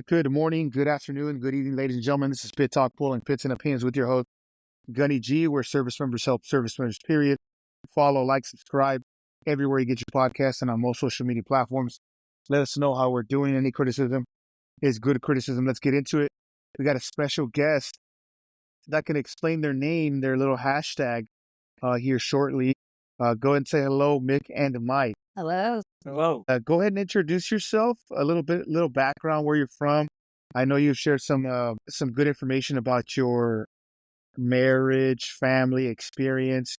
Good morning, good afternoon, good evening, ladies and gentlemen. This is Pit Talk Pulling Pits and Opinions with your host, Gunny G, where service members help service members, period. Follow, like, subscribe everywhere you get your podcast and on most social media platforms. Let us know how we're doing. Any criticism is good criticism. Let's get into it. We got a special guest that can explain their name, their little hashtag here shortly. Go ahead and say hello, Mick and Mike. Hello. Hello. Go ahead and introduce yourself, a little background, where you're from. I know you've shared some good information about your marriage, family experience,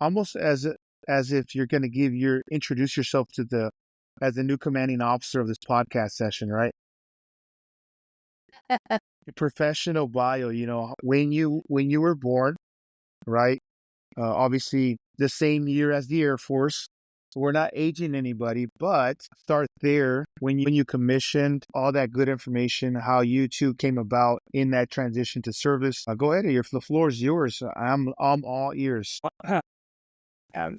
almost as if you're going to introduce yourself as the new commanding officer of this podcast session, right? Your professional bio, when you were born, right? Obviously the same year as the Air Force. So we're not aging anybody, but start there when you commissioned, all that good information, how you two came about in that transition to service. Go ahead, the floor is yours. I'm all ears. Um,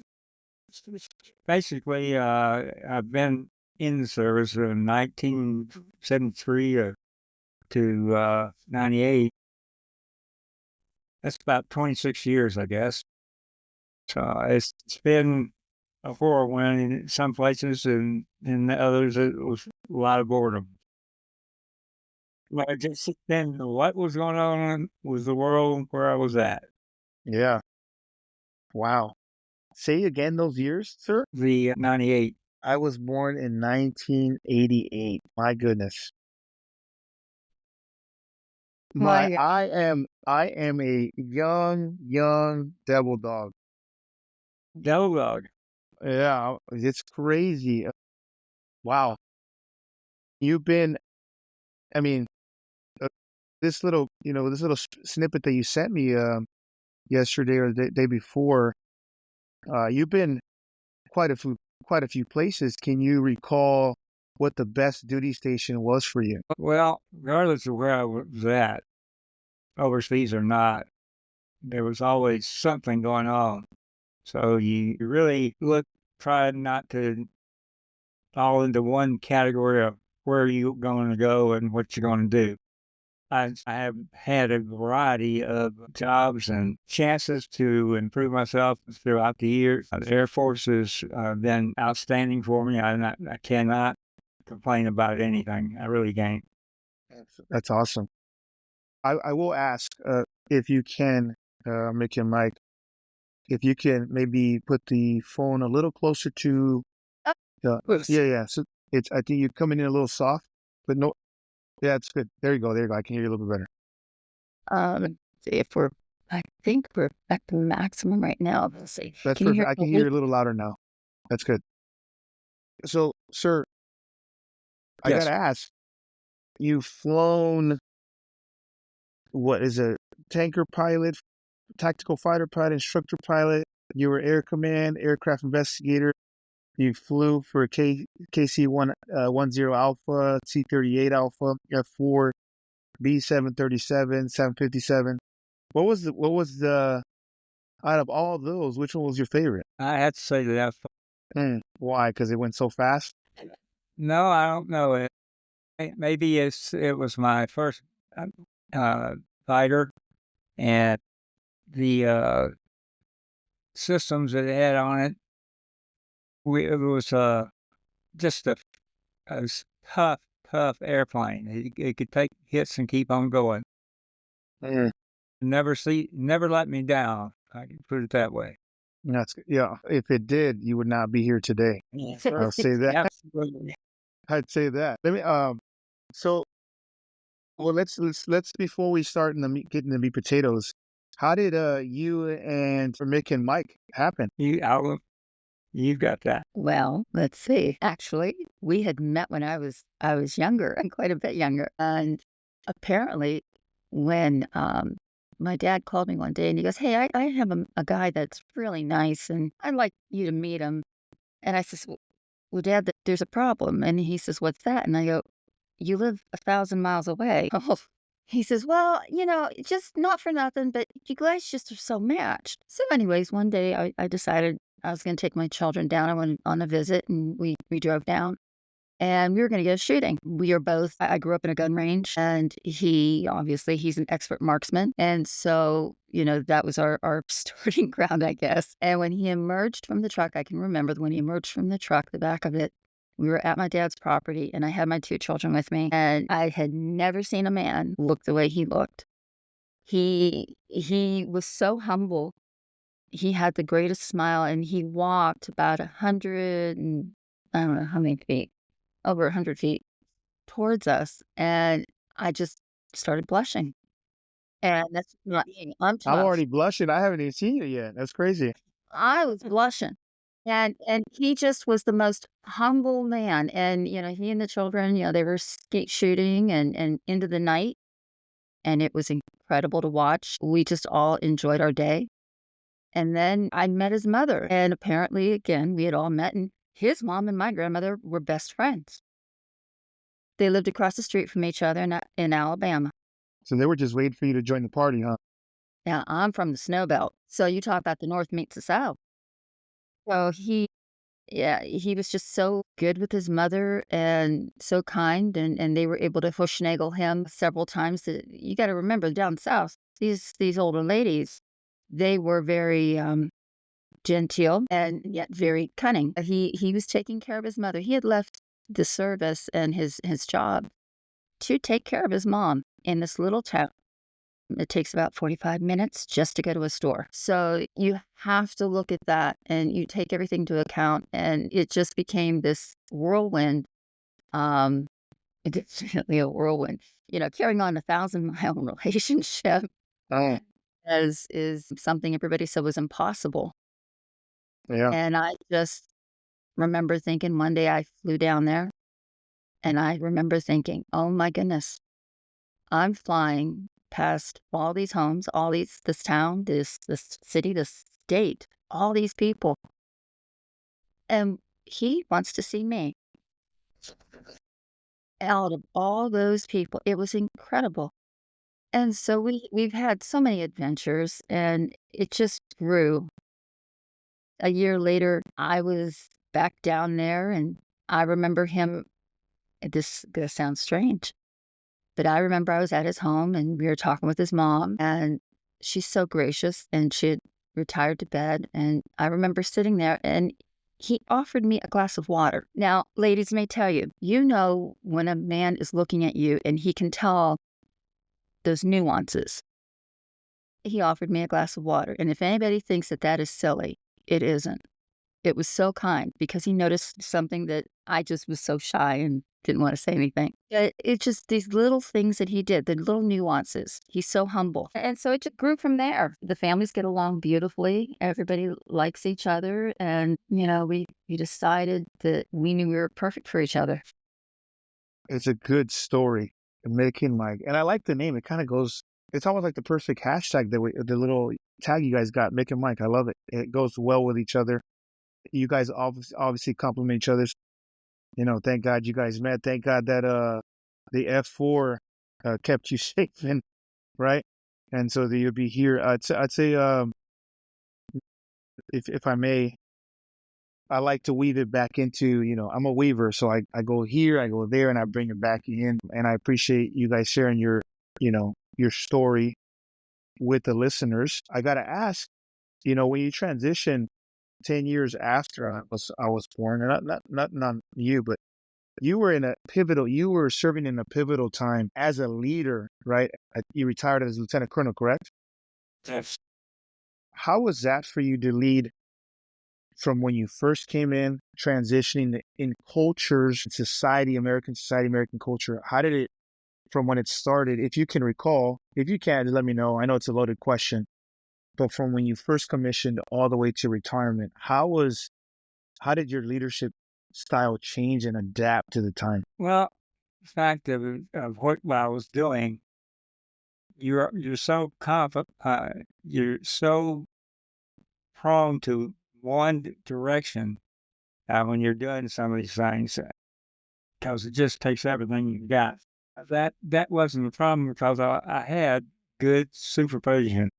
Basically, I've been in the service from 1973 to 98. That's about 26 years, I guess. So it's been a whirlwind in some places, and in others it was a lot of boredom. But just then, what was going on with the world where I was at. Yeah. Wow. Say again those years, sir. The 98. I was born in 1988. My goodness. I am a young devil dog. Devil dog. Yeah, it's crazy. Wow. You've been, I mean, this little snippet that you sent me yesterday or the day before, you've been quite a few places. Can you recall what the best duty station was for you? Well, regardless of where I was at, overseas or not, there was always something going on. So you really try not to fall into one category of where you're going to go and what you're going to do. I have had a variety of jobs and chances to improve myself throughout the years. The Air Force has been outstanding for me. I cannot complain about anything. I really can't. That's awesome. I will ask if you can, Mick and Mike, if you can maybe put the phone a little closer to. Yeah. So I think you're coming in a little soft, but no. Yeah, it's good. There you go. I can hear you a little bit better. I think we're at the maximum right now. Let's see. That's perfect. I can hear you a little louder now. That's good. So, sir, I Yes. gotta ask, you've flown, what is a tanker pilot, tactical fighter pilot, instructor pilot. You were air command, aircraft investigator. You flew for KC-10 Alpha, C-38 Alpha, F-4, B-737, 757. What was the out of all of those, which one was your favorite? I had to say that. Why? Because it went so fast? No, I don't know it. Maybe it was my first fighter, and the systems that it had on it. It was just a tough airplane. It could take hits and keep on going. Never let me down. I can put it that way. Yeah. If it did, you would not be here today. I'll say that. Absolutely. I'd say that. Let me. So, well, let's before we start getting the meat potatoes. How did you and Mick and Mike happen? You've got that. Well, let's see. Actually, we had met when I was younger and quite a bit younger. And apparently, when my dad called me one day and he goes, "Hey, I have a guy that's really nice and I'd like you to meet him." And I says, "Well, Dad, there's a problem." And he says, "What's that?" And I go, "You live 1,000 miles away." Oh, he says, "Well, just not for nothing, but you guys just are so matched." So anyways, one day I decided I was going to take my children down. I went on a visit and we drove down. and we were going to go shooting. I grew up in a gun range, and he's an expert marksman. And so, that was our starting ground, I guess. And when he emerged from the truck, I can remember when he emerged from the truck, the back of it, we were at my dad's property, and I had my 2 children with me, and I had never seen a man look the way he looked. He was so humble. He had the greatest smile, and he walked about 100 and I don't know how many feet, over 100 feet towards us, and I just started blushing, and that's not being I'm I'm 12. already blushing. I haven't even seen you yet. That's crazy. I was blushing, and he just was the most humble man, and, he and the children, they were skeet shooting and into the night, and it was incredible to watch. We just all enjoyed our day, and then I met his mother, and apparently, again, we had all met, and his mom and my grandmother were best friends. They lived across the street from each other in Alabama. So they were just waiting for you to join the party, huh? Now, I'm from the snow belt, so you talk about the North meets the South. So he was just so good with his mother and so kind, and they were able to hushnaggle him several times. You got to remember, down south, these older ladies, they were very genteel and yet very cunning. He was taking care of his mother. He had left the service and his job to take care of his mom in this little town. It takes about 45 minutes just to go to a store. So you have to look at that, and you take everything into account, and it just became this whirlwind. Um, it's definitely a whirlwind. Carrying on a 1,000-mile relationship Oh, is something everybody said was impossible. yeah. And I just remember thinking one day I flew down there, and I remember thinking, oh my goodness, I'm flying past all these homes, this town, this city, this state, all these people, and he wants to see me. Out of all those people, it was incredible. And so we've had so many adventures, and it just grew. A year later, I was back down there, and I remember him. This gonna sound strange, but I remember I was at his home, and we were talking with his mom, and she's so gracious, and she had retired to bed, and I remember sitting there, and he offered me a glass of water. Now, ladies may tell you, when a man is looking at you and he can tell those nuances. He offered me a glass of water, and if anybody thinks that that is silly, it isn't. It was so kind because he noticed something that I just was so shy and didn't want to say anything. It's just these little things that he did, the little nuances. He's so humble. And so it just grew from there. The families get along beautifully. Everybody likes each other. And, we decided that we knew we were perfect for each other. It's a good story, Mick and Mike. And I like the name. It kind of goes, it's almost like the perfect hashtag, the little tag you guys got, Mick and Mike. I love it. It goes well with each other. You guys obviously compliment each other. Thank God you guys met. Thank God that the F4 kept you safe, and right? And so that you'll be here. I'd say if I may, I like to weave it back into, I'm a weaver, so I go here, I go there, and I bring it back in. And I appreciate you guys sharing your story with the listeners. I gotta ask, when you transition 10 years after I was born, and not you, but you were serving in a pivotal time as a leader, right? You retired as lieutenant colonel, correct? Yes. How was that for you to lead from when you first came in, transitioning in cultures, society, American society, American culture? How did it, from when it started, if you can recall, if you can, just let me know. I know it's a loaded question, but from when you first commissioned all the way to retirement, how did your leadership style change and adapt to the time? Well, the fact of what I was doing, you're so confident, you're so prone to one direction when you're doing some of these things, because it just takes everything you got. That wasn't a problem because I had good supervision.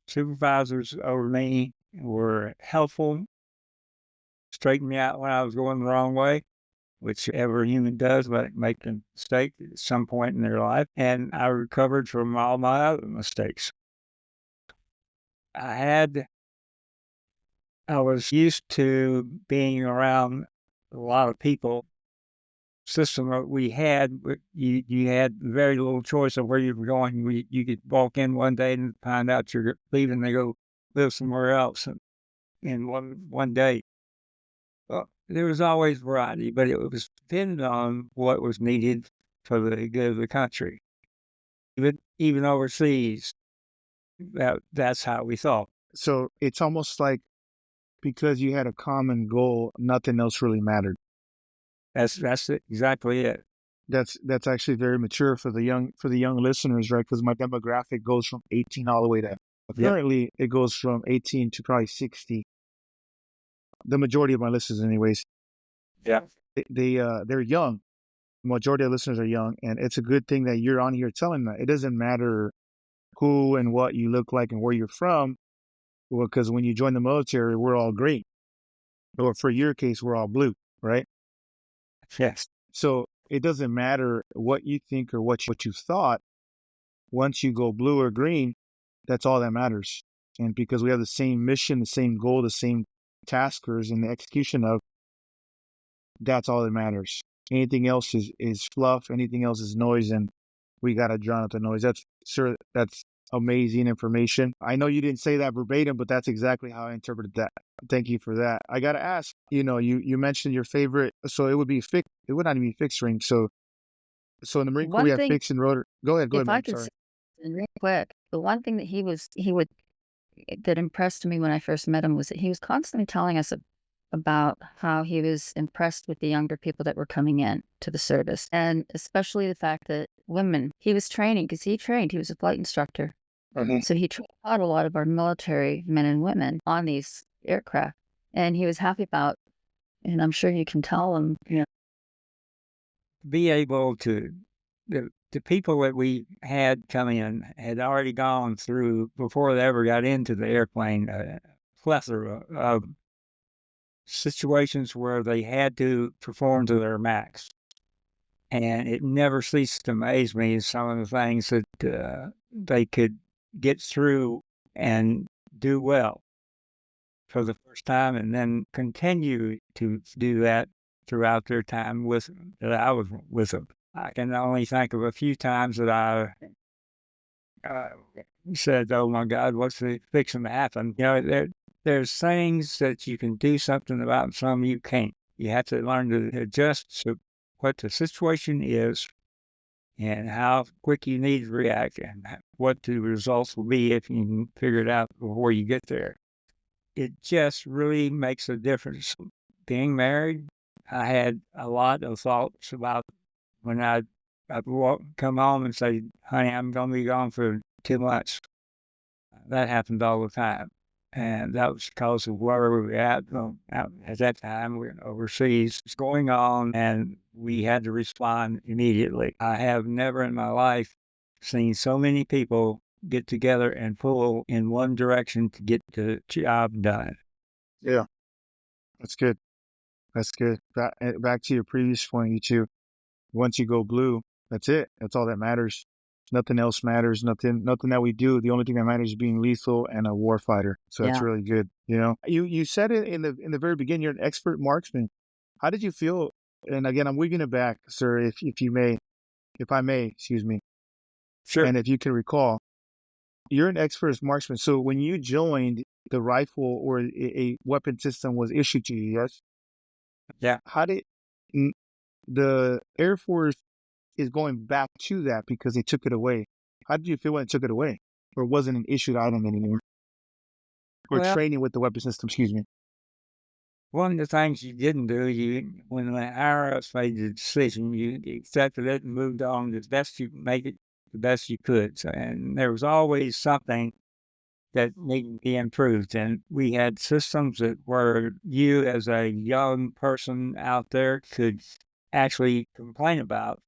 Supervisors over me were helpful, straightened me out when I was going the wrong way, which every human does, but make a mistake at some point in their life. And I recovered from all my other mistakes. I was used to being around a lot of people. System that we had, you had very little choice of where you were going. You could walk in one day and find out you're leaving to go live somewhere else in one day. Well, there was always variety, but it was dependent on what was needed for the good of the country. Even overseas, that's how we thought. So it's almost like because you had a common goal, nothing else really mattered. That's exactly it. That's actually very mature for the young listeners, right? Because my demographic goes from 18 all the way to currently it goes from 18 to probably 60. The majority of my listeners, anyways. Yeah, they're young. The majority of listeners are young, and it's a good thing that you're on here telling that it doesn't matter who and what you look like and where you're from. Well, because when you join the military, we're all green, or for your case, we're all blue, right? yes. So it doesn't matter what you think or what you thought. Once you go blue or green, that's all that matters. And because we have the same mission, the same goal, the same taskers in the execution of, that's all that matters. Anything else is fluff. Anything else is noise, and we got to drown out the noise. That's amazing information. I know you didn't say that verbatim, but that's exactly how I interpreted that. Thank you for that. I got to ask, you mentioned your favorite, so it would not even be fixed ring. So in the Marine Corps, we have fixed and rotor. Go ahead, If man. I could say real quick, the one thing that that impressed me when I first met him was that he was constantly telling us about how he was impressed with the younger people that were coming in to the service, and especially the fact that women, he was training, because he was a flight instructor. So he taught a lot of our military men and women on these aircraft, and he was happy about, and I'm sure you can tell him, be able to, the people that we had come in had already gone through, before they ever got into the airplane, a plethora of situations where they had to perform to their max. And it never ceased to amaze me some of the things that they could get through and do well for the first time, and then continue to do that throughout their time that I was with them. I can only think of a few times that I said, "Oh my God, what's fixing to happen?" There's things that you can do something about, and some you can't. You have to learn to adjust to what the situation is and how quick you need to react and what the results will be if you can figure it out before you get there. It just really makes a difference. Being married, I had a lot of thoughts about when I'd come home and say, "Honey, I'm going to be gone for 2 months." That happened all the time. And that was because of where we were at. At that time, we were overseas. It's going on, and we had to respond immediately. I have never in my life seen so many people get together and pull in one direction to get the job done. Yeah, that's good. That's good. Back to your previous point, you two. Once you go blue, that's it. That's all that matters. Nothing else matters. Nothing that we do. The only thing that matters is being lethal and a warfighter. So that's really good. You said it in the very beginning. You're an expert marksman. How did you feel? And again, I'm weaving it back, sir, if I may, excuse me. Sure. And if you can recall, you're an expert marksman. So when you joined, the rifle or a weapon system was issued to you, yes? Yeah. How did the Air Force is going back to that because they took it away? How did you feel when it took it away, or it wasn't an issued item anymore? Or training with the weapon system, excuse me. One of the things you didn't do, when the IRS made the decision, you accepted it and moved on as best you make it the best you could. So, and there was always something that needed to be improved. And we had systems that where you as a young person out there could actually complain about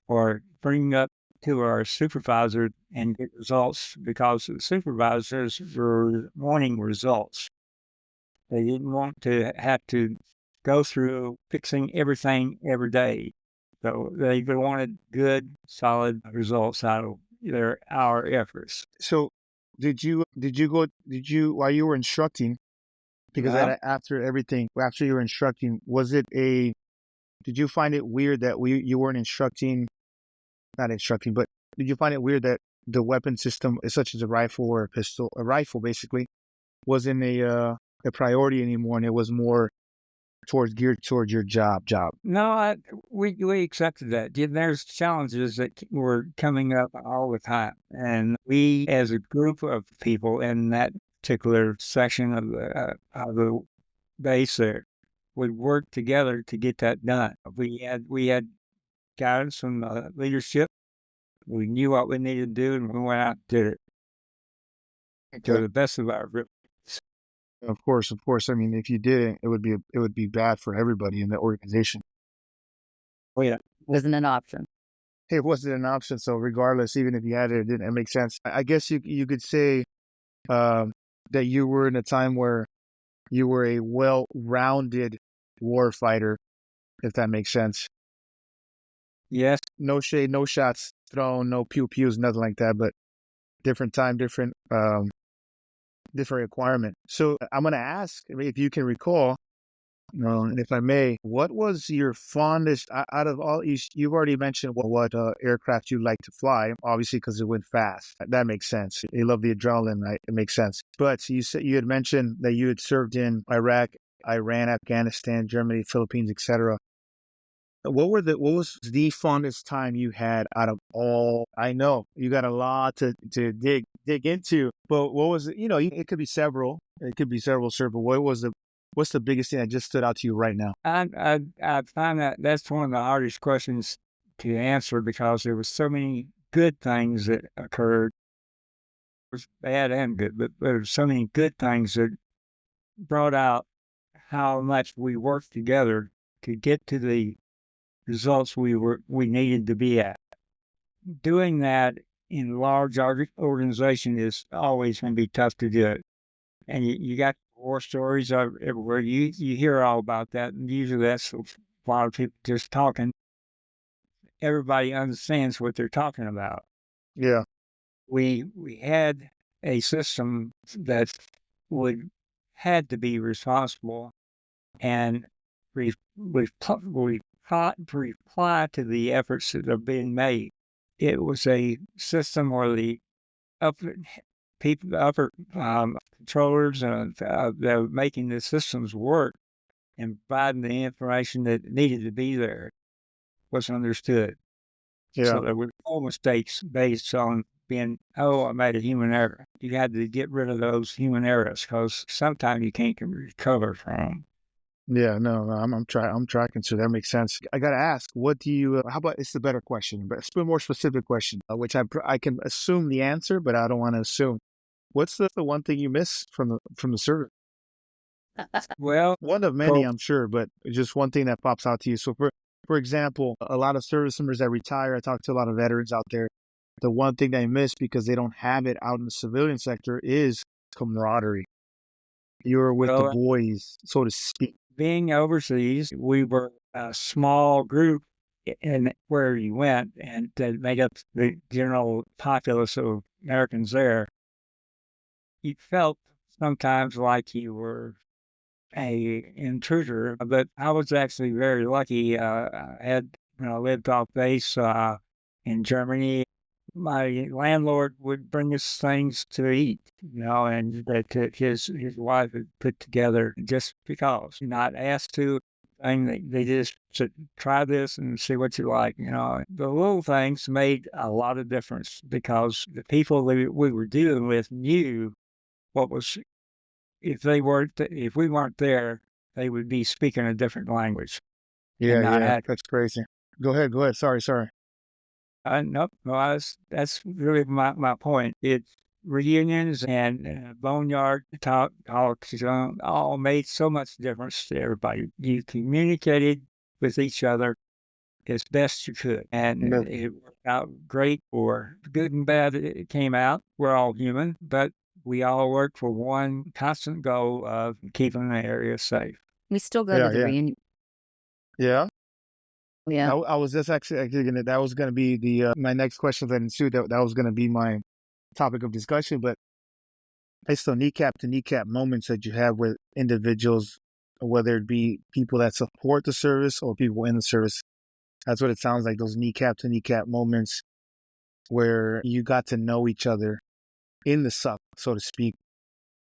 or bring up to our supervisor and get results, because the supervisors were wanting results. They didn't want to have to go through fixing everything every day. So they wanted good, solid results out of our efforts. So while you were instructing, because after you were instructing, did you find it weird that you weren't not instructing, but did you find it weird that the weapon system, such as a rifle or a rifle basically, wasn't a priority anymore, and it was more geared towards your job? No, we accepted that. There's challenges that were coming up all the time, and we, as a group of people in that particular section of the base there, would work together to get that done. We had guidance from leadership. We knew what we needed to do, and we went out and did it to the best of our ability. Of course. I mean, if you didn't, it would be bad for everybody in the organization. Oh yeah, Wasn't an option. It wasn't an option, so regardless, even if you had it, it didn't make sense. I guess you could say that you were in a time where you were a well-rounded war fighter, if that makes sense. yes. No shade, no shots thrown, no pew-pews, nothing like that, but different time, different requirement. So I'm going to ask, if you can recall, and if I may, what was your fondest out of all? You've already mentioned what aircraft you like to fly, obviously because it went fast. That makes sense. You love the adrenaline, right? It makes sense. But you had mentioned that you had served in Iraq, Iran, Afghanistan, Germany, Philippines, etc. What was the fondest time you had out of all? I know you got a lot to dig into, but what was it? It could be several. It could be several, sir. But what's the biggest thing that just stood out to you right now? I find that's one of the hardest questions to answer because there was so many good things that occurred. It was bad and good, but there were so many good things that brought out how much we worked together to get to the results we needed to be at. Doing that in large organization is always going to be tough to do it. And you got war stories everywhere. You hear all about that, and usually that's a lot of people just talking. Everybody understands what they're talking about. Yeah. We had a system that had to be responsible and reply to the efforts that are being made. It was a system where the upper controllers that were making the systems work and providing the information that needed to be there was understood. Yeah. So there were no mistakes based on I made a human error. You had to get rid of those human errors because sometimes you can't recover from them. Yeah, no, I'm tracking, so that makes sense. I gotta ask, what do you? How about it's the better question, but it's a more specific question, which I can assume the answer, but I don't want to assume. What's the one thing you miss from the service? Well, one of many, I'm sure, but just one thing that pops out to you. So, for example, a lot of service members that retire, I talk to a lot of veterans out there. The one thing they miss because they don't have it out in the civilian sector is camaraderie. You're with the boys, so to speak. Being overseas, we were a small group in where you went, and that made up the general populace of Americans there. You felt sometimes like you were a intruder, but I was actually very lucky. I had lived off base in Germany. My landlord would bring us things to eat, and that his wife had put together just because, not asked to. They just said, try this and see what you like. The little things made a lot of difference because the people we were dealing with knew what was. If we weren't there, they would be speaking a different language. Yeah, that's crazy. Go ahead. Sorry. Nope. Well, that's really my point. It's reunions and boneyard talks all made so much difference to everybody. You communicated with each other as best you could, and it worked out great. For good and bad, it came out. We're all human, but we all work for one constant goal of keeping the area safe. We still go to Yeah, the yeah. reunion. Yeah. Yeah. I was just actually gonna, that was gonna be the my next question that ensued. That was gonna be my topic of discussion. But it's the kneecap to kneecap moments that you have with individuals, whether it be people that support the service or people in the service. That's what it sounds like. Those kneecap to kneecap moments where you got to know each other in the suck, so to speak,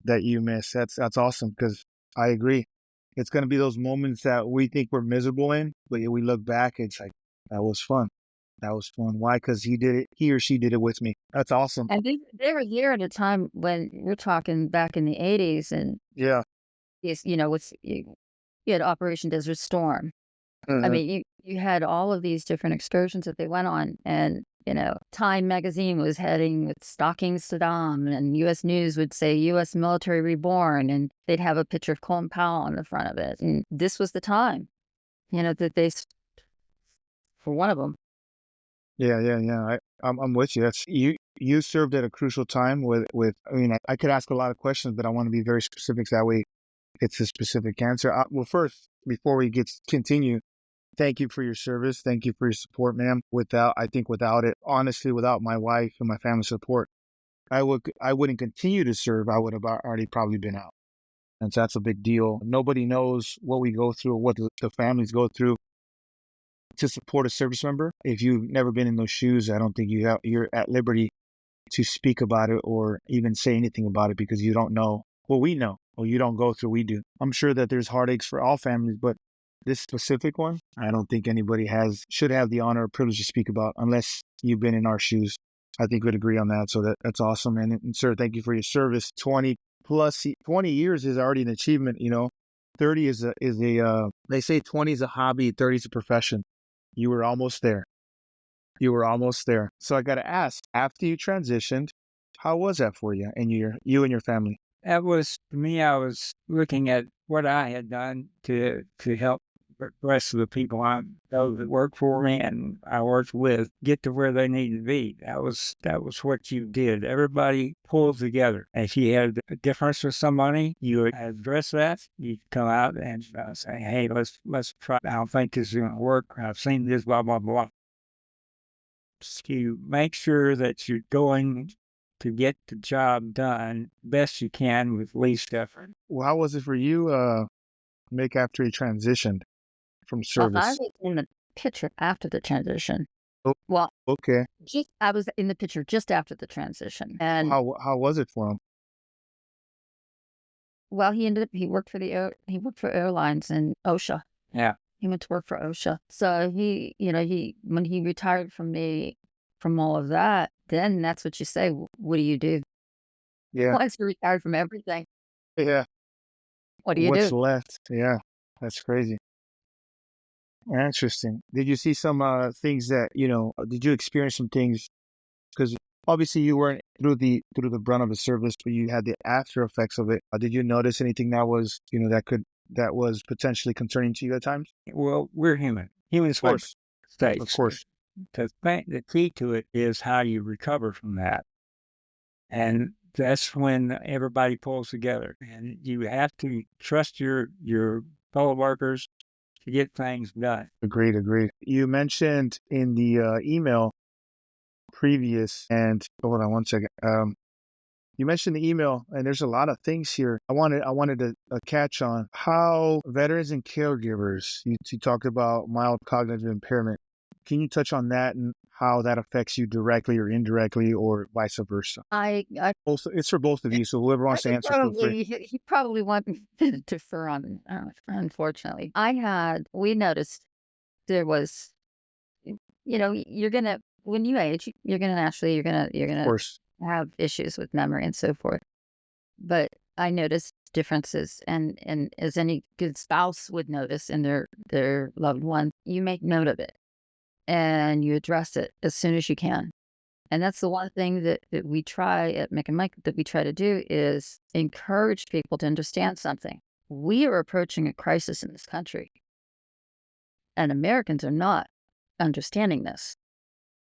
that you miss. That's awesome, because I agree. It's going to be those moments that we think we're miserable in, but we look back, it's like, that was fun. That was fun. Why? Because he or she did it with me. That's awesome. And they were here at a time when we're talking back in the 80s, and Yeah. you had Operation Desert Storm. I mean, you had all of these different excursions that they went on, and Time magazine was heading with "Stalking Saddam," and U.S. News would say "U.S. Military Reborn," and they'd have a picture of Colin Powell on the front of it. And this was the time, that for one of them. Yeah. I'm with you. That's you served at a crucial time with. I mean, I could ask a lot of questions, but I want to be very specific. That way, it's a specific answer. Well, first, before we continue, thank you for your service. Thank you for your support, ma'am. Without it, honestly, without my wife and my family support, I wouldn't continue to serve. I would have already probably been out. And so that's a big deal. Nobody knows what we go through, what the families go through to support a service member. If you've never been in those shoes, I don't think you're at liberty to speak about it or even say anything about it, because you don't know what we know, or you don't go through what we do. I'm sure that there's heartaches for all families, but this specific one, I don't think anybody should have the honor or privilege to speak about unless you've been in our shoes. I think we'd agree on that. So that's awesome. And sir, thank you for your service. 20 years is already an achievement. 30 is they say 20 is a hobby, 30 is a profession. You were almost there. So I got to ask, after you transitioned, how was that for you and you and your family? That was, for me, I was looking at what I had done to help the rest of the people those that work for me and I worked with get to where they need to be. That was what you did. Everybody pulled together. If you had a difference with somebody, you would address that. You'd come out and say, "Hey, let's try. I don't think this is going to work. I've seen this, blah blah blah." To make sure that you're going to get the job done best you can with least effort. Well, how was it for you, Mick, after you transitioned from Well, I service? was in the picture after the transition. Oh, Well, okay. I was in the picture just after the transition, and How was it for him? well, he worked for he worked for airlines in OSHA. Yeah. He went to work for OSHA. So when he retired from all of that, then that's what you say. What do you do? Yeah. Once you're retired from everything, Yeah. what do you What's do? left? Yeah. That's crazy. Interesting. Did you see some things that, did you experience some things? Because obviously you weren't through the brunt of the service, but you had the after effects of it. Did you notice anything that was, that was potentially concerning to you at times? Well, we're human. Humans Of course. make Of mistakes. course. The key to it is how you recover from that. And that's when everybody pulls together. And you have to trust your fellow workers to get things done. Agreed. You mentioned in the email previous, and hold on one second. You mentioned the email, and there's a lot of things here. I wanted to catch on how veterans and caregivers. You talked about mild cognitive impairment. Can you touch on that and how that affects you directly or indirectly, or vice versa? It's for both of you, so whoever wants to answer, feel free. He probably wanted to defer on. Unfortunately, we noticed there was, you're gonna when you age, you're Of gonna course. have issues with memory and so forth. But I noticed differences, and as any good spouse would notice in their loved one, you make note of it and you address it as soon as you can. And that's the one thing that we try at Mick and Mike, that we try to do, is encourage people to understand something. We are approaching a crisis in this country, and Americans are not understanding this.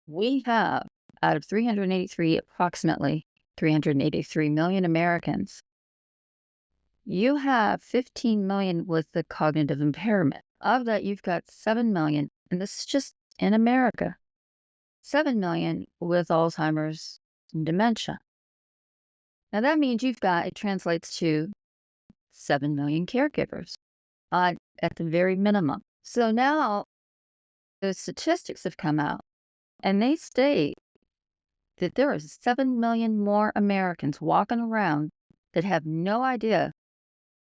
We have, out of approximately 383 million Americans, You have 15 million with the cognitive impairment. Of that, you've got 7 million, and this is just in America, 7 million with Alzheimer's and dementia. Now that means it translates to 7 million caregivers at the very minimum. So now the statistics have come out, and they state that there are 7 million more Americans walking around that have no idea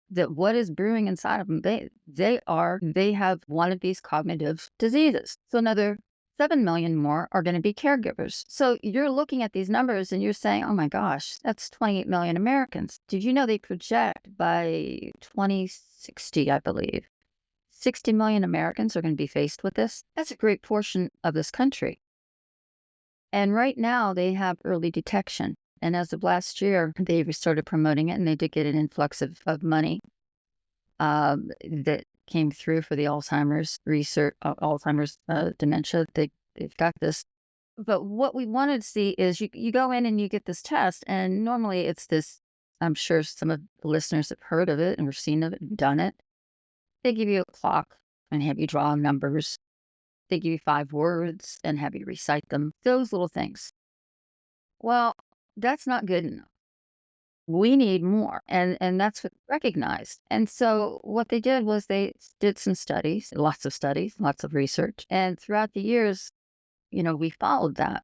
that what is brewing inside of them, they have one of these cognitive diseases. So another 7 million more are going to be caregivers. So you're looking at these numbers and you're saying, oh my gosh, that's 28 million Americans. Did you know they project by 2060, I believe, 60 million Americans are going to be faced with this? That's a great portion of this country. And right now they have early detection. And as of last year, they started promoting it, and they did get an influx of money that came through for the Alzheimer's research, Alzheimer's dementia. They've got this. But what we wanted to see is you go in and you get this test, and normally it's this, I'm sure some of the listeners have heard of it and have seen it and done it. They give you a clock and have you draw numbers. They give you 5 words and have you recite them. Those little things. Well, that's not good enough. We need more. And that's what they recognized. And so what they did was they did some studies, lots of research. And throughout the years, we followed that.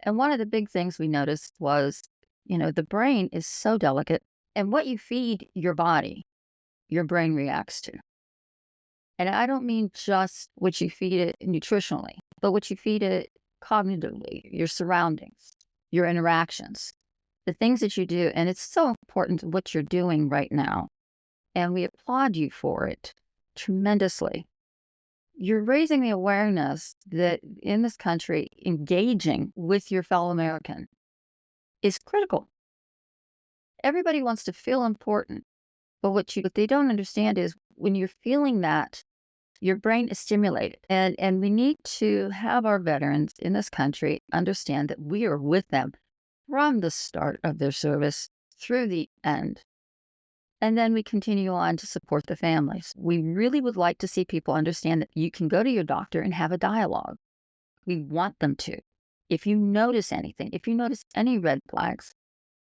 And one of the big things we noticed was, the brain is so delicate. And what you feed your body, your brain reacts to. And I don't mean just what you feed it nutritionally, but what you feed it cognitively, your surroundings, your interactions, the things that you do. And it's so important what you're doing right now. And we applaud you for it tremendously. You're raising the awareness that in this country, engaging with your fellow American is critical. Everybody wants to feel important. But what they don't understand is when you're feeling that, your brain is stimulated. And we need to have our veterans in this country understand that we are with them from the start of their service through the end. And then we continue on to support the families. We really would like to see people understand that you can go to your doctor and have a dialogue. We want them to. If you notice anything, if you notice any red flags,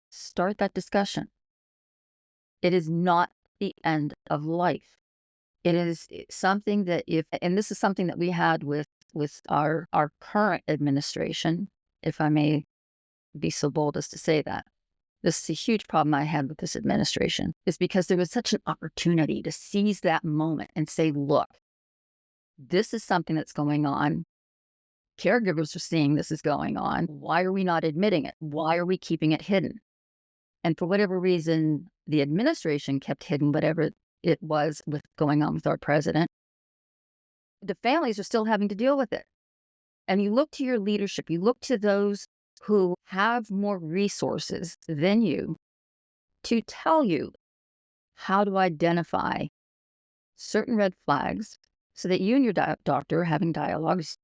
start that discussion. It is not the end of life. It is something that and this is something that we had with our current administration, if I may be so bold as to say that. This is a huge problem I had with this administration, is because there was such an opportunity to seize that moment and say, look, this is something that's going on. Caregivers are seeing this is going on. Why are we not admitting it? Why are we keeping it hidden? And for whatever reason, the administration kept hidden whatever it was with going on with our president. The families are still having to deal with it. And you look to your leadership, you look to those who have more resources than you to tell you how to identify certain red flags so that you and your doctor are having dialogues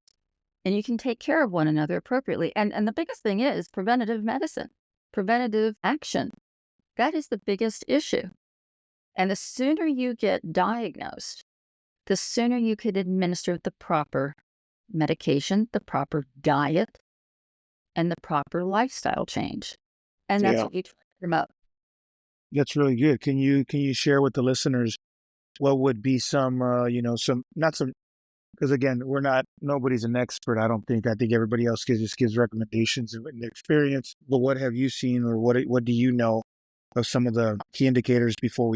and you can take care of one another appropriately. And the biggest thing is preventative medicine, preventative action. That is the biggest issue. And the sooner you get diagnosed, the sooner you could administer the proper medication, the proper diet, and the proper lifestyle change. And that's what you try to promote. That's really good. Can you share with the listeners what would be some, because again, nobody's an expert. I don't think. I think everybody else gives recommendations and experience. But what have you seen, or what do you know of some of the key indicators before?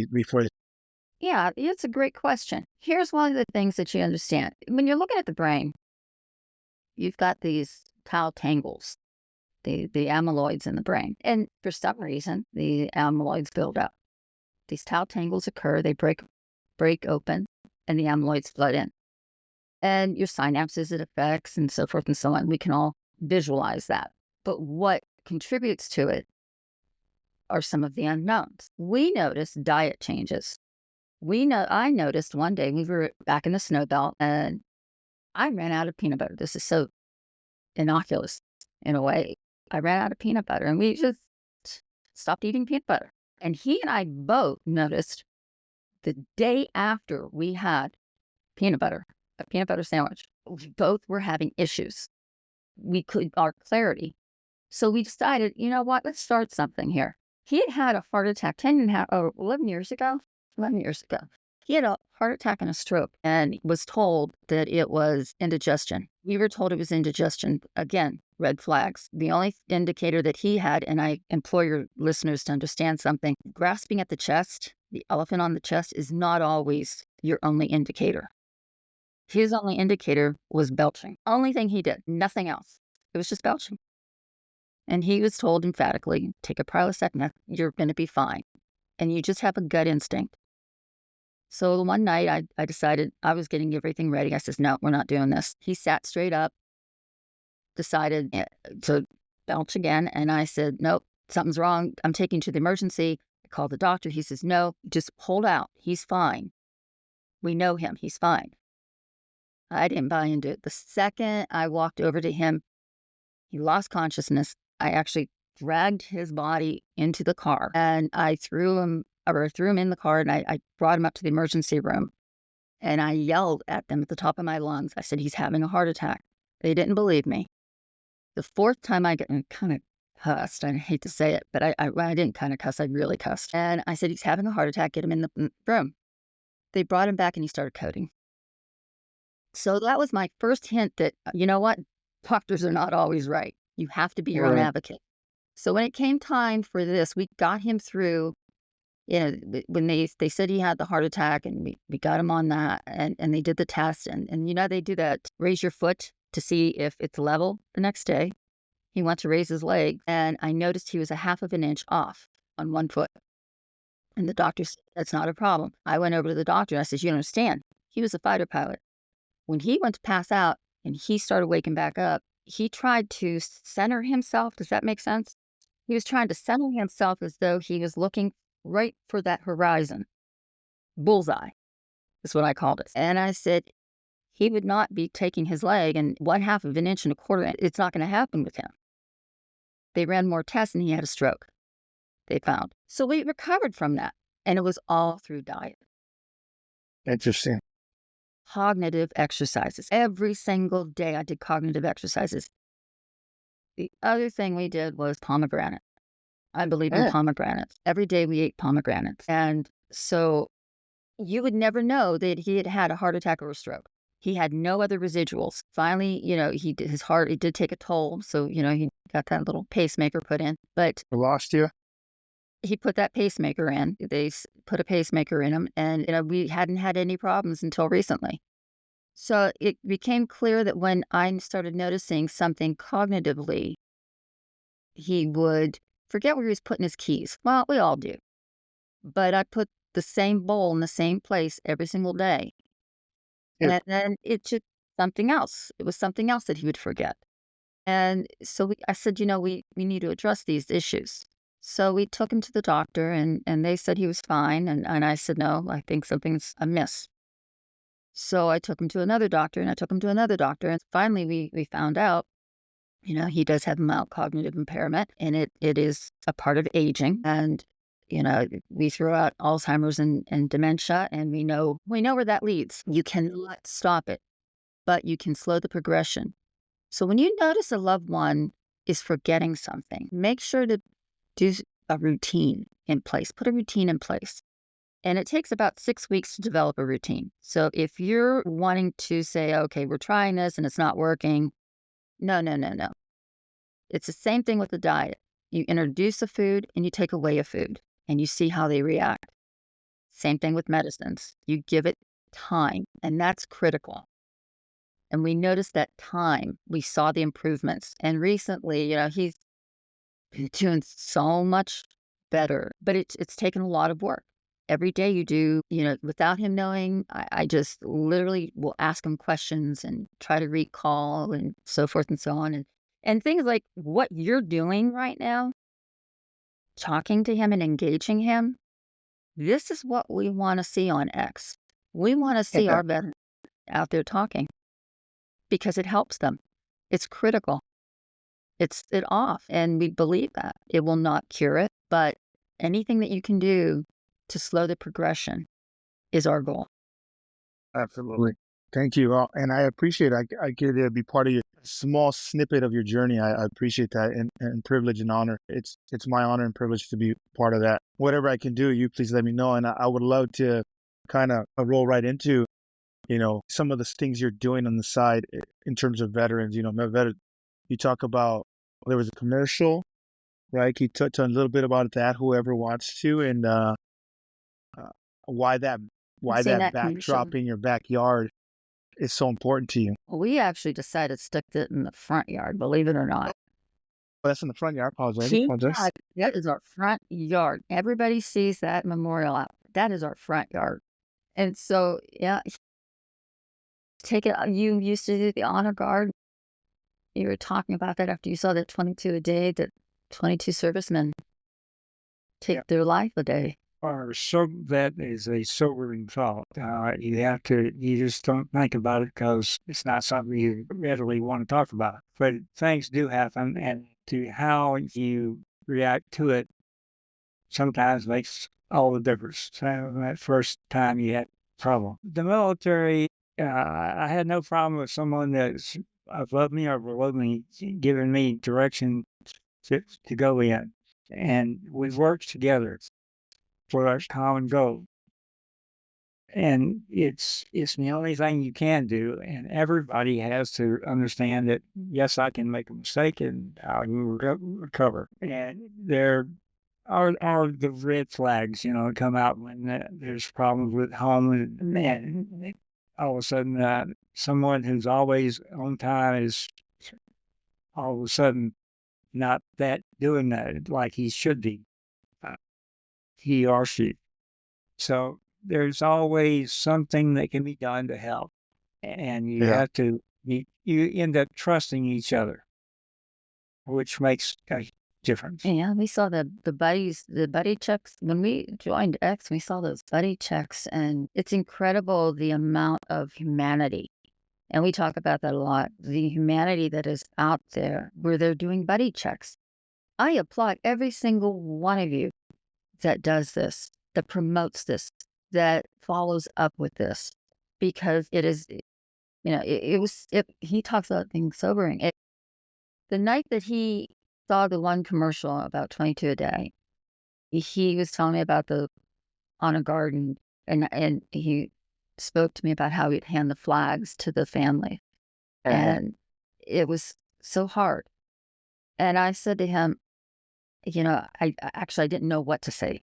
Yeah, it's a great question. Here's one of the things that you understand. When you're looking at the brain, you've got these tau tangles, the amyloids in the brain. And for some reason, the amyloids build up. These tau tangles occur, they break open, and the amyloids flood in. And your synapses it affects, and so forth and so on. We can all visualize that. But what contributes to it are some of the unknowns. We noticed diet changes. I noticed one day we were back in the snow belt and I ran out of peanut butter. This is so innocuous in a way. I ran out of peanut butter and we just stopped eating peanut butter. And he and I both noticed the day after we had a peanut butter sandwich, we both were having issues. Our clarity. So we decided, you know what, let's start something here. He had a heart attack 11 years ago. 11 years ago. He had a heart attack and a stroke and was told that it was indigestion. We were told it was indigestion. Again, red flags. The only indicator that he had, and I implore your listeners to understand something, grasping at the chest, the elephant on the chest, is not always your only indicator. His only indicator was belching. Only thing he did, nothing else. It was just belching. And he was told emphatically, take a Prilosec, you're going to be fine. And you just have a gut instinct. So one night I decided, I was getting everything ready. I says, no, we're not doing this. He sat straight up, decided to belch again. And I said, nope, something's wrong. I'm taking you to the emergency. I called the doctor. He says, no, just hold out. He's fine. We know him. He's fine. I didn't buy into it. The second I walked over to him, he lost consciousness. I actually dragged his body into the car and I threw him in the car and I brought him up to the emergency room and I yelled at them at the top of my lungs. I said, he's having a heart attack. They didn't believe me. The fourth time I kind of cussed. I hate to say it, but I didn't kind of cuss. I really cussed. And I said, he's having a heart attack. Get him in the room. They brought him back and he started coding. So that was my first hint that, you know what? Doctors are not always right. You have to be your own advocate. So when it came time for this, we got him through, when they said he had the heart attack and we got him on that and they did the test and they do that, raise your foot to see if it's level the next day. He went to raise his leg and I noticed he was a half of an inch off on one foot. And the doctor said, that's not a problem. I went over to the doctor and I said, you understand, he was a fighter pilot. When he went to pass out and he started waking back up, he tried to center himself. Does that make sense? He was trying to center himself as though he was looking right for that horizon. Bullseye is what I called it. And I said, he would not be taking his leg and 1/2 of an inch and a quarter. It's not going to happen with him. They ran more tests and he had a stroke, they found. So we recovered from that. And it was all through diet. Interesting. Cognitive exercises. Every single day I did cognitive exercises. The other thing we did was pomegranate. I believe in pomegranates. Every day we ate pomegranates. And so you would never know that he had had a heart attack or a stroke. He had no other residuals. Finally, his heart, it did take a toll. So, he got that little pacemaker put in. But We lost you. he put that pacemaker in. They put a pacemaker in him. And, we hadn't had any problems until recently. So it became clear that when I started noticing something cognitively, he would forget where he was putting his keys. Well, we all do. But I put the same bowl in the same place every single day. Yeah. And then it just something else. It was something else that he would forget. And so I said, we need to address these issues. So we took him to the doctor and they said he was fine. And I said, no, I think something's amiss. So I took him to another doctor and I took him to another doctor. And finally we found out, he does have mild cognitive impairment and it is a part of aging. And, we threw out Alzheimer's and dementia and we know where that leads. You cannot stop it, but you can slow the progression. So when you notice a loved one is forgetting something, make sure to do a routine in place, put a routine in place. And it takes about 6 weeks to develop a routine. So if you're wanting to say, okay, we're trying this and it's not working, no. It's the same thing with the diet. You introduce a food and you take away a food and you see how they react. Same thing with medicines. You give it time and that's critical. And we noticed that time, we saw the improvements. And recently, he's been doing so much better, but it's taken a lot of work. Every day you do, without him knowing, I just literally will ask him questions and try to recall and so forth and so on. And things like what you're doing right now, talking to him and engaging him, this is what we want to see on X. We want to see our veterans out there talking because it helps them. It's critical. It's off. And we believe that. It will not cure it, but anything that you can do to slow the progression is our goal. Absolutely. Thank you. And I appreciate it. I get to be part of your small snippet of your journey. I appreciate that and privilege and honor. It's my honor and privilege to be part of that. Whatever I can do, you please let me know. And I would love to kind of roll right into, some of the things you're doing on the side in terms of veterans. You talk about, there was a commercial, right? Can you touch on a little bit about that, whoever wants to, and why that backdrop in your backyard is so important to you? We actually decided to stick it in the front yard, believe it or not. Oh, that's in the front yard. Apologize. That is our front yard. Everybody sees that memorial out. That is our front yard. And so, yeah, take it. You used to do the honor guard. You were talking about that after you saw that 22 a day, that 22 servicemen take their life a day. That is a sobering thought. You just don't think about it because it's not something you readily want to talk about. But things do happen, and to how you react to it sometimes makes all the difference. So that first time you had a problem. The military, I had no problem with someone that's above me or below me giving me direction to go in. And we've worked together for our common goal. And it's the only thing you can do. And everybody has to understand that, yes, I can make a mistake and I will recover. And there are the red flags, come out when there's problems with home. And all of a sudden, someone who's always on time is all of a sudden not doing that like he should be, he or she. So there's always something that can be done to help. And you have to, you end up trusting each other, which makes a difference. Yeah, we saw the buddy checks. When we joined X, we saw those buddy checks, and it's incredible the amount of humanity. And we talk about that a lot, the humanity that is out there where they're doing buddy checks. I applaud every single one of you that does this, that promotes this, that follows up with this, because it is, he talks about things sobering. The night that he saw the one commercial about 22 a day, he was telling me about the honor guard, and he spoke to me about how he'd hand the flags to the family. And it was so hard. And I said to him, I actually didn't know what to say.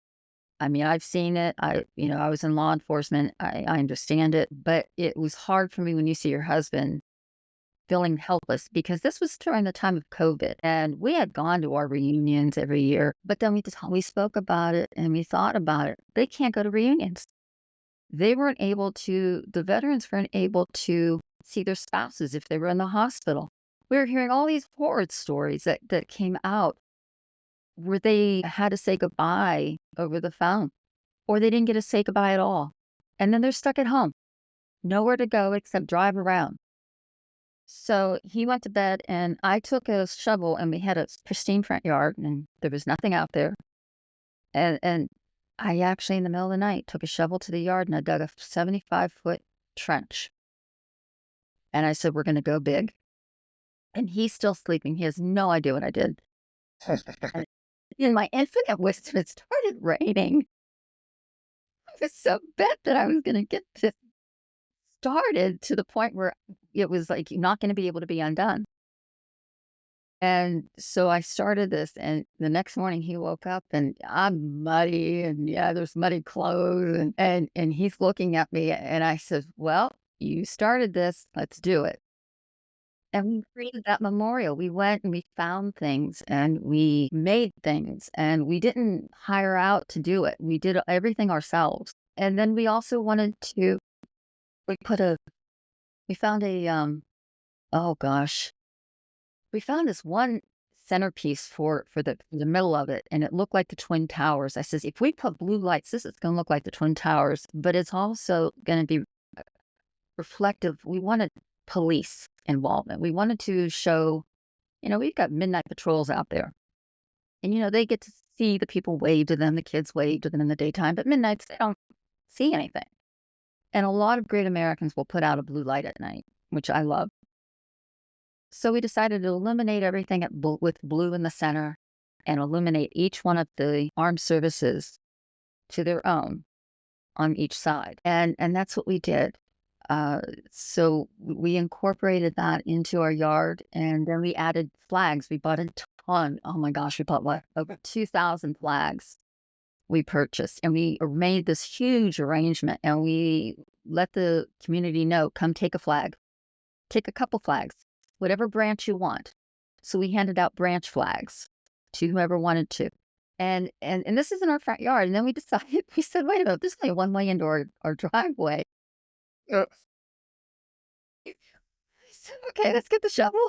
I mean, I've seen it. I was in law enforcement. I understand it, but it was hard for me when you see your husband feeling helpless, because this was during the time of COVID, and we had gone to our reunions every year, but then we spoke about it and we thought about it. They can't go to reunions. The veterans weren't able to see their spouses if they were in the hospital. We were hearing all these horror stories that came out where they had to say goodbye over the phone, or they didn't get to say goodbye at all. And then they're stuck at home, nowhere to go except drive around. So he went to bed, and I took a shovel, and we had a pristine front yard, and there was nothing out there. And I actually, in the middle of the night, took a shovel to the yard, and I dug a 75-foot trench. And I said, we're going to go big. And he's still sleeping. He has no idea what I did. And in my infinite wisdom, it started raining. I was so bent that I was going to get this started to the point where it was like not going to be able to be undone. And so I started this, and the next morning he woke up, and I'm muddy, and there's muddy clothes, and he's looking at me, and I said, well, you started this, let's do it. And we created that memorial. We went and we found things, and we made things, and we didn't hire out to do it. We did everything ourselves. And then we also wanted to, we found we found this one centerpiece for the middle of it, and it looked like the Twin Towers. I says, if we put blue lights, this is going to look like the Twin Towers, but it's also going to be reflective. We wanted police involvement. We wanted to show, we've got midnight patrols out there, and they get to see the people wave to them, the kids wave to them in the daytime, but midnights, they don't see anything. And a lot of great Americans will put out a blue light at night, which I love. So we decided to illuminate everything with blue in the center and illuminate each one of the armed services to their own on each side. And that's what we did. So we incorporated that into our yard, and then we added flags. We bought a ton. Oh my gosh, we bought over 2,000 flags we purchased, and we made this huge arrangement, and we let the community know, come take a flag, take a couple flags, whatever branch you want. So we handed out branch flags to whoever wanted to. And this is in our front yard. And then we decided, we said, wait a minute, there's only one way into our driveway. Uh, I said, okay, let's get the shovel.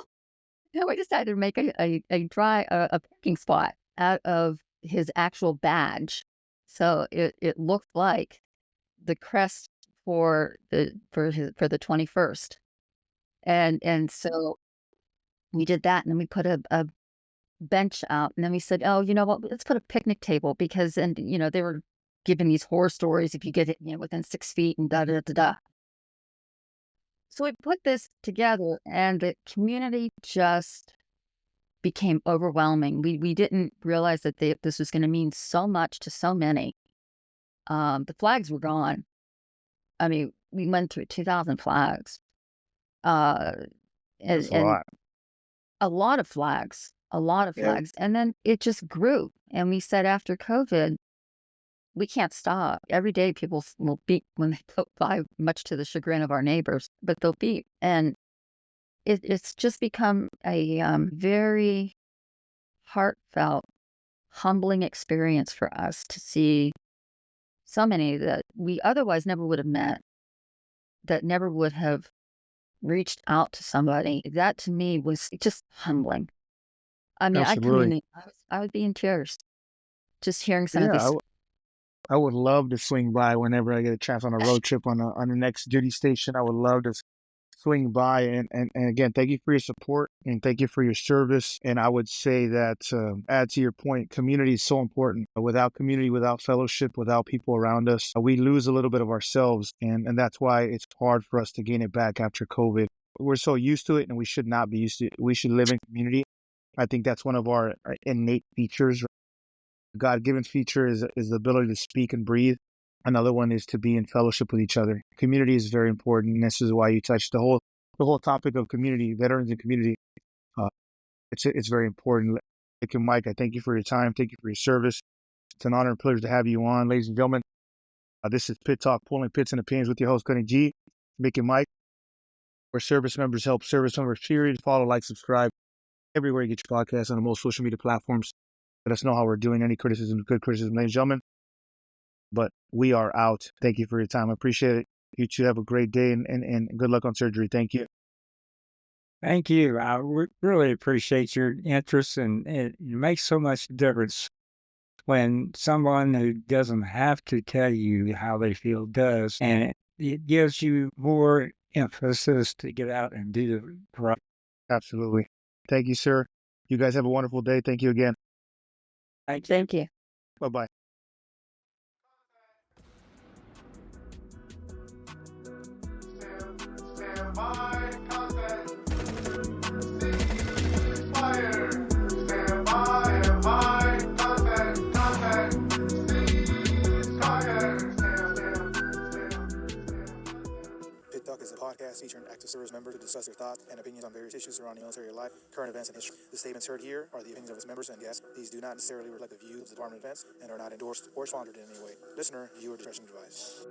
And we decided to make a parking spot out of his actual badge. So it looked like the crest for the 21st. And so we did that, and then we put a bench out, and then we said, oh, you know what, let's put a picnic table, because, and they were giving these horror stories if you get it within 6 feet and da da da da. So we put this together, and the community just became overwhelming. We didn't realize that this was going to mean so much to so many. The flags were gone. I mean, we went through 2,000 flags. that's a And lot. a lot of flags, Yeah. And then it just grew. And we said, after COVID, we can't stop. Every day people will beep when they go by, much to the chagrin of our neighbors, but they'll beep. And it's just become a very heartfelt, humbling experience for us to see so many that we otherwise never would have met, that never would have reached out to somebody. That to me was just humbling. I mean, Absolutely. I would be in tears just hearing some of Yeah, these. I would love to swing by whenever I get a chance on a road trip on the next duty station. I would love to swing by, and again, thank you for your support and thank you for your service. And I would say that, add to your point, community is so important. Without community, without fellowship, without people around us, we lose a little bit of ourselves, and that's why it's hard for us to gain it back after COVID. We're so used to it, and we should not be used to it. We should live in community. I think that's one of our innate features. God-given feature is the ability to speak and breathe. Another one is to be in fellowship with each other. Community is very important, and this is why you touched the whole topic of community, veterans and community. It's very important. Mick and Mike, I thank you for your time. Thank you for your service. It's an honor and privilege to have you on, ladies and gentlemen. This is Pit Talk, pulling pits and opinions with your host, Gunny G, Mick and Mike, where service members help service members. Period. Follow, like, subscribe everywhere you get your podcasts on the most social media platforms. Let us know how we're doing. Any criticism, good criticism, ladies and gentlemen. But we are out. Thank you for your time. I appreciate it. You two have a great day, and good luck on surgery. Thank you. Thank you. I really appreciate your interest, and it makes so much difference when someone who doesn't have to tell you how they feel does, and it gives you more emphasis to get out and do the right. Absolutely. Thank you, sir. You guys have a wonderful day. Thank you again. Thank you. Bye-bye. Stand by, contact. Ceasefire. Stand by, contact. Ceasefire. Pit Talk is a podcast featuring active service members who discuss their thoughts and opinions on various issues surrounding military life, current events, and history. The statements heard here are the opinions of its members and guests. These do not necessarily reflect the views of the Department of Defense and are not endorsed or sponsored in any way. Listener, viewer discretion advised.